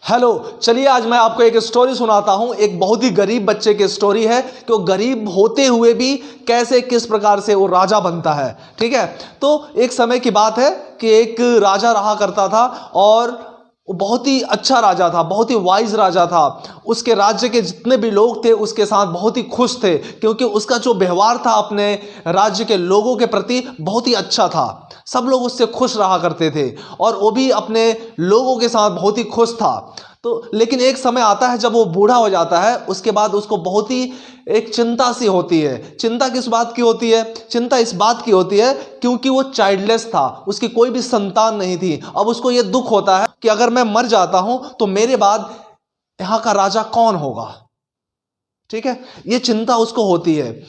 Hello, चलिए आज मैं आपको एक स्टोरी सुनाता हूं। एक बहुत ही गरीब बच्चे की स्टोरी है कि वो गरीब होते हुए भी कैसे किस प्रकार से वो राजा बनता है। ठीक है, तो एक समय की बात है कि एक राजा रहा करता था और वो बहुत ही अच्छा राजा था, बहुत ही वाइज राजा था। उसके राज्य के जितने भी लोग थे उसके साथ बहुत ही खुश थे, क्योंकि उसका जो व्यवहार था अपने राज्य के लोगों के प्रति बहुत ही अच्छा था। सब लोग उससे खुश रहा करते थे और वो भी अपने लोगों के साथ बहुत ही खुश था। तो लेकिन एक समय आता है जब वो बूढ़ा हो जाता है, उसके बाद उसको बहुत ही एक चिंता सी होती है। चिंता किस बात की होती है? चिंता इस बात की होती है क्योंकि वो चाइल्डलेस था, उसकी कोई भी संतान नहीं थी। अब उसको ये दुख होता है कि अगर मैं मर जाता हूं तो मेरे बाद यहां का राजा कौन होगा। ठीक है, ये चिंता उसको होती है।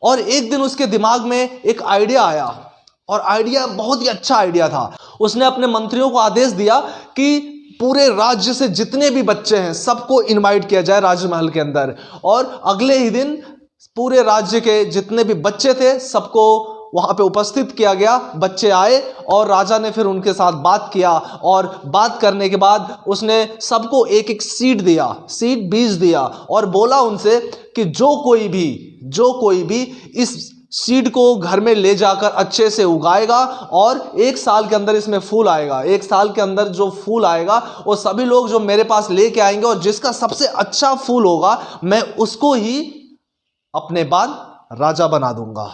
और एक दिन उसके दिमाग में एक आइडिया आया, और आइडिया बहुत ही अच्छा आइडिया था। उसने अपने मंत्रियों को आदेश दिया कि पूरे राज्य से जितने भी बच्चे हैं सबको इनवाइट किया जाए राजमहल के अंदर, और अगले ही दिन पूरे राज्य के जितने भी बच्चे थे सबको वहां पे उपस्थित किया गया। बच्चे आए और राजा ने फिर उनके साथ बात किया, और बात करने के बाद उसने सबको एक एक सीड बीज दिया और बोला उनसे कि जो कोई भी इस सीड को घर में ले जाकर अच्छे से उगाएगा और एक साल के अंदर इसमें फूल आएगा। एक साल के अंदर जो फूल आएगा वो सभी लोग जो मेरे पास लेके आएंगे, और जिसका सबसे अच्छा फूल होगा मैं उसको ही अपने बाद राजा बना दूंगा।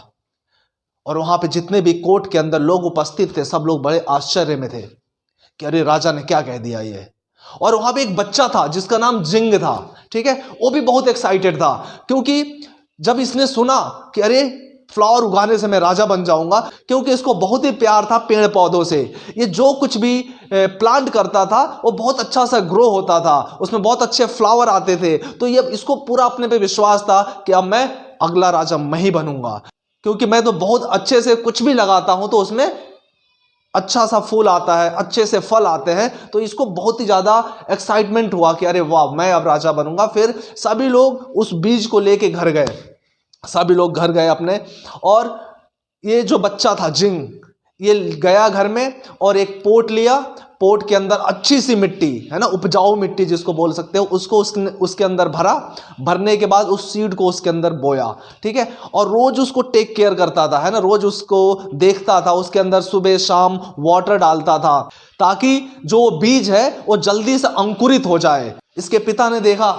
और वहां पे जितने भी कोर्ट के अंदर लोग उपस्थित थे सब लोग बड़े आश्चर्य में थे कि अरे राजा ने क्या कह दिया ये। और वहां पे एक बच्चा था जिसका नाम जिंग था। ठीक है, वो भी बहुत एक्साइटेड था, क्योंकि जब इसने सुना कि अरे फ्लावर उगाने से मैं राजा बन जाऊंगा, क्योंकि इसको बहुत ही प्यार था पेड़ पौधों से। ये जो कुछ भी प्लांट करता था वो बहुत अच्छा सा ग्रो होता था, उसमें बहुत अच्छे फ्लावर आते थे। तो ये इसको पूरा अपने पे विश्वास था कि अब मैं अगला राजा मैं ही बनूंगा, क्योंकि मैं तो बहुत अच्छे से कुछ भी लगाता हूं तो उसमें अच्छा सा फूल आता है, अच्छे से फल आते हैं। तो इसको बहुत ही ज्यादा एक्साइटमेंट हुआ कि अरे वाह मैं अब राजा बनूंगा। फिर सभी लोग उस बीज को लेके घर गए, सभी लोग घर गए अपने। और ये जो बच्चा था जिंग, ये गया घर में और एक पोट लिया। पोट के अंदर अच्छी सी मिट्टी है ना, उपजाऊ मिट्टी जिसको बोल सकते हो, उसको उसके अंदर भरा। भरने के बाद उस सीड को उसके अंदर बोया। ठीक है, और रोज उसको टेक केयर करता था, है ना, रोज उसको देखता था, उसके अंदर सुबह शाम वाटर डालता था, ताकि जो बीज है वो जल्दी से अंकुरित हो जाए। इसके पिता ने देखा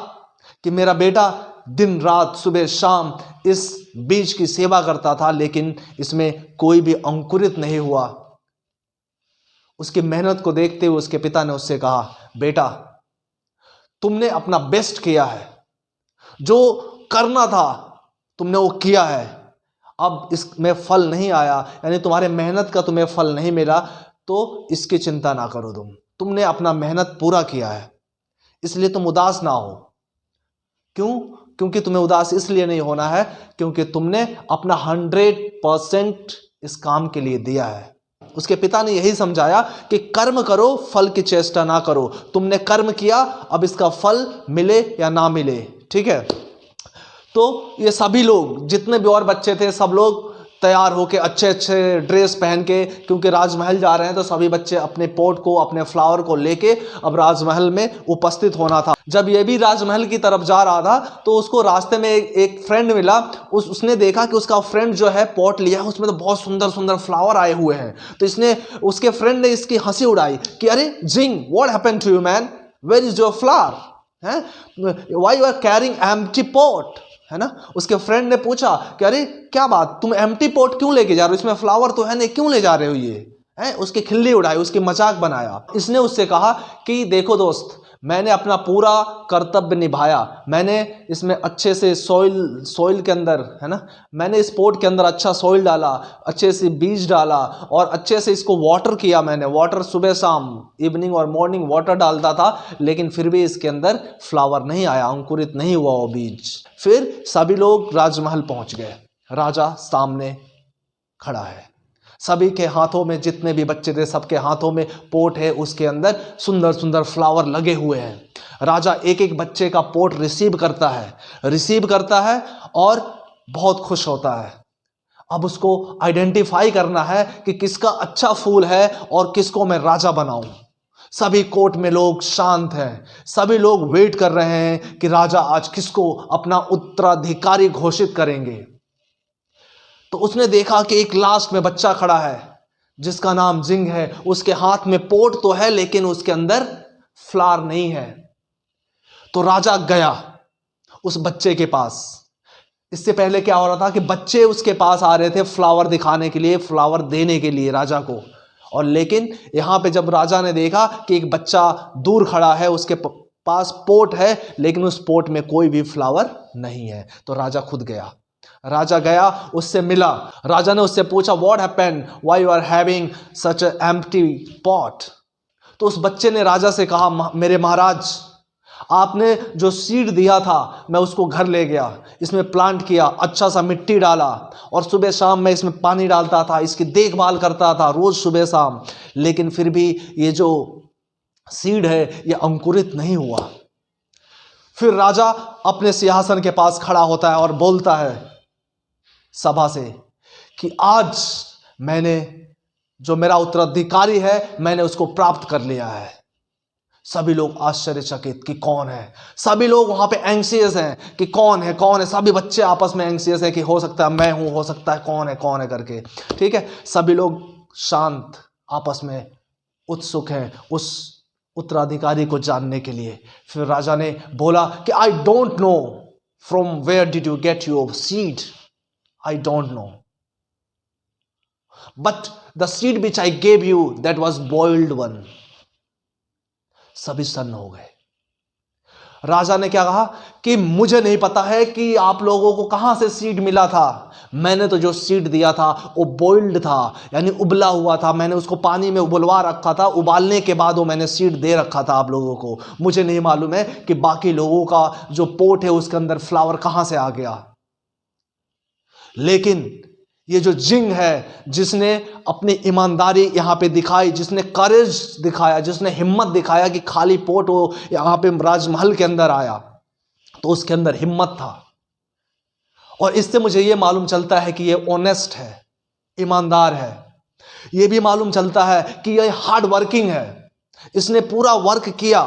कि मेरा बेटा दिन रात सुबह शाम इस बीज की सेवा करता था, लेकिन इसमें कोई भी अंकुरित नहीं हुआ। उसकी मेहनत को देखते हुए उसके पिता ने उससे कहा, बेटा तुमने अपना बेस्ट किया है, जो करना था तुमने वो किया है, अब इसमें फल नहीं आया, यानी तुम्हारे मेहनत का तुम्हें फल नहीं मिला, तो इसकी चिंता ना करो। तुमने अपना मेहनत पूरा किया है, इसलिए तुम उदास ना हो। क्यों? क्योंकि तुम्हें उदास इसलिए नहीं होना है क्योंकि तुमने अपना 100% इस काम के लिए दिया है। उसके पिता ने यही समझाया कि कर्म करो, फल की चेष्टा ना करो। तुमने कर्म किया, अब इसका फल मिले या ना मिले। ठीक है, तो ये सभी लोग जितने भी और बच्चे थे सब लोग तैयार होके अच्छे अच्छे ड्रेस पहन के, क्योंकि राजमहल जा रहे हैं, तो सभी बच्चे अपने पोट को, अपने फ्लावर को लेके अब राजमहल में उपस्थित होना था। जब ये भी राजमहल की तरफ जा रहा था तो उसको रास्ते में एक फ्रेंड मिला। उसने देखा कि उसका फ्रेंड जो है पॉट लिया है, उसमें तो बहुत सुंदर सुंदर फ्लावर आए हुए हैं। तो उसके फ्रेंड ने इसकी हंसी उड़ाई कि अरे Jing, what happened to you man, where is your flower, हैं, why you are carrying empty pot, है ना। उसके फ्रेंड ने पूछा कि अरे क्या बात, तुम एम्प्टी पॉट क्यों लेके जा रहे हो, इसमें फ्लावर तो है नहीं, क्यों ले जा रहे हो ये, है। उसकी खिल्ली उड़ाई, उसकी मजाक बनाया। इसने उससे कहा कि देखो दोस्त, मैंने अपना पूरा कर्तव्य निभाया। मैंने इसमें अच्छे से सॉइल के अंदर, है ना, मैंने इस पोट के अंदर अच्छा सॉइल डाला, अच्छे से बीज डाला और अच्छे से इसको वाटर किया। मैंने वाटर सुबह शाम, इवनिंग और मॉर्निंग वाटर डालता था, लेकिन फिर भी इसके अंदर फ्लावर नहीं आया, अंकुरित नहीं हुआ वो बीज। फिर सभी लोग राजमहल पहुंच गए। राजा सामने खड़ा है, सभी के हाथों में, जितने भी बच्चे थे सबके हाथों में पोट है, उसके अंदर सुंदर सुंदर फ्लावर लगे हुए हैं। राजा एक एक बच्चे का पोट रिसीव करता है और बहुत खुश होता है। अब उसको आइडेंटिफाई करना है कि किसका अच्छा फूल है और किसको मैं राजा बनाऊं। सभी कोर्ट में लोग शांत हैं, सभी लोग वेट कर रहे हैं कि राजा आज किसको अपना उत्तराधिकारी घोषित करेंगे। तो उसने देखा कि एक लास्ट में बच्चा खड़ा है जिसका नाम जिंग है। उसके हाथ में पोट तो है लेकिन उसके अंदर फ्लावर नहीं है। तो राजा गया उस बच्चे के पास। इससे पहले क्या हो रहा था कि बच्चे उसके पास आ रहे थे फ्लावर दिखाने के लिए, फ्लावर देने के लिए राजा को। और लेकिन यहां पे जब राजा ने देखा कि एक बच्चा दूर खड़ा है, उसके पास पोट है लेकिन उस पोट में कोई भी फ्लावर नहीं है, तो राजा खुद गया। राजा गया, उससे मिला। राजा ने उससे पूछा, what happened, why you are having such a empty pot. तो उस बच्चे ने राजा से कहा, मेरे महाराज, आपने जो सीड दिया था मैं उसको घर ले गया, इसमें प्लांट किया, अच्छा सा मिट्टी डाला और सुबह शाम मैं इसमें पानी डालता था, इसकी देखभाल करता था रोज सुबह शाम, लेकिन फिर भी ये जो सीड है ये अंकुरित नहीं हुआ। फिर राजा अपने सिंहासन के पास खड़ा होता है और बोलता है सभा से कि आज मैंने जो मेरा उत्तराधिकारी है मैंने उसको प्राप्त कर लिया है। सभी लोग आश्चर्यचकित कि कौन है। सभी लोग वहां पे एंग्सियस हैं कि कौन है कौन है। सभी बच्चे आपस में एंग्सियस है कि हो सकता है मैं हूं, हो सकता है कौन है करके। ठीक है, सभी लोग शांत आपस में उत्सुक हैं उस उत्तराधिकारी को जानने के लिए। फिर राजा ने बोला कि I don't know from where did you get your seed, I don't know, but the seed which I gave you that was boiled one. सभी सन्न हो गए। राजा ने क्या कहा कि मुझे नहीं पता है कि आप लोगों को कहां से सीड मिला था। मैंने तो जो सीड दिया था वो बॉइल्ड था, यानी उबला हुआ था। मैंने उसको पानी में उबलवा रखा था, उबालने के बाद वो मैंने सीड दे रखा था आप लोगों को। मुझे नहीं मालूम है कि बाकी लोगों का जो पोट है उसके अंदर फ्लावर कहां से आ गया। लेकिन ये जो जिंग है जिसने अपनी ईमानदारी यहां पे दिखाई, जिसने करेज दिखाया, जिसने हिम्मत दिखाया कि खाली पोट वो यहां पे राजमहल के अंदर आया, तो उसके अंदर हिम्मत था। और इससे मुझे ये मालूम चलता है कि ये ऑनेस्ट है, ईमानदार है। ये भी मालूम चलता है कि ये हार्ड वर्किंग है। इसने पूरा वर्क किया,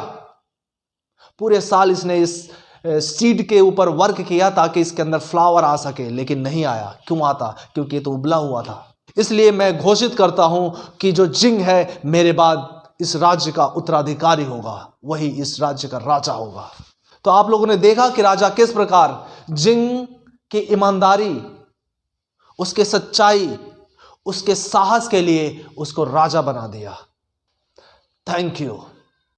पूरे साल इसने इस सीड के ऊपर वर्क किया ताकि इसके अंदर फ्लावर आ सके, लेकिन नहीं आया। क्यों आता? क्योंकि ये तो उबला हुआ था। इसलिए मैं घोषित करता हूं कि जो जिंग है मेरे बाद इस राज्य का उत्तराधिकारी होगा, वही इस राज्य का राजा होगा। तो आप लोगों ने देखा कि राजा किस प्रकार जिंग की ईमानदारी, उसके सच्चाई, उसके साहस के लिए उसको राजा बना दिया। Thank you.